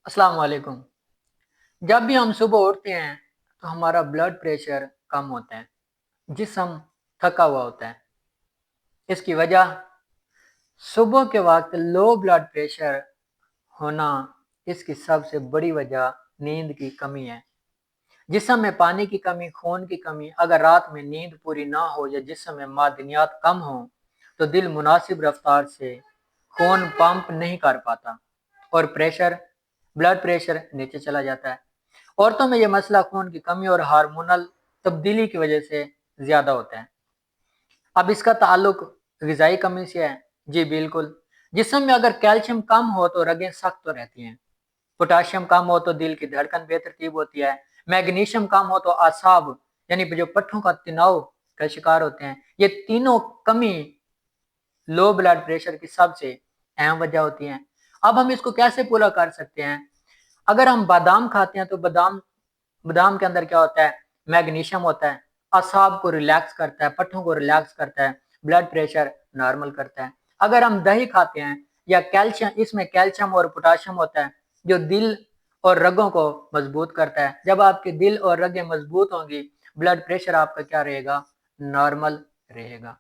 अस्सलाम वालेकुम। जब भी हम सुबह उठते हैं तो हमारा ब्लड प्रेशर कम होता है, जिस्म थका हुआ होता है। इसकी वजह सुबह के वक्त लो ब्लड प्रेशर होना, इसकी सबसे बड़ी वजह नींद की कमी है। जिस्म में पानी की कमी, खून की कमी, अगर रात में नींद पूरी ना हो या जिस्म में मादनियात कम हो तो दिल मुनासिब रफ्तार से खून पंप नहीं कर पाता और ब्लड प्रेशर नीचे चला जाता है। औरतों में यह मसला खून की कमी और हार्मोनल तब्दीली की वजह से ज्यादा होता है। अब इसका ताल्लुक ग़िज़ाई कमी से है। जी बिल्कुल। जिस्म में अगर कैल्शियम कम हो तो रगें सख्त तो रहती हैं, पोटाशियम कम हो तो दिल की धड़कन बेतरतीब होती है, मैग्नीशियम कम हो तो आसाब यानी जो पट्ठों का तनाव का शिकार होते हैं। ये तीनों कमी लो ब्लड प्रेशर की सबसे अहम वजह होती हैं। अब हम इसको कैसे पूरा कर सकते हैं? अगर हम बादाम खाते हैं तो बादाम बादाम के अंदर क्या होता है? मैग्नीशियम होता है, असाब को रिलैक्स करता है, पट्ठों को रिलैक्स करता है, ब्लड प्रेशर नॉर्मल करता है। अगर हम दही खाते हैं या कैल्शियम, इसमें कैल्शियम और पोटाशियम होता है जो दिल और रगों को मजबूत करता है। जब आपके दिल और रगें मजबूत होंगी, ब्लड प्रेशर आपका क्या रहेगा? नॉर्मल रहेगा।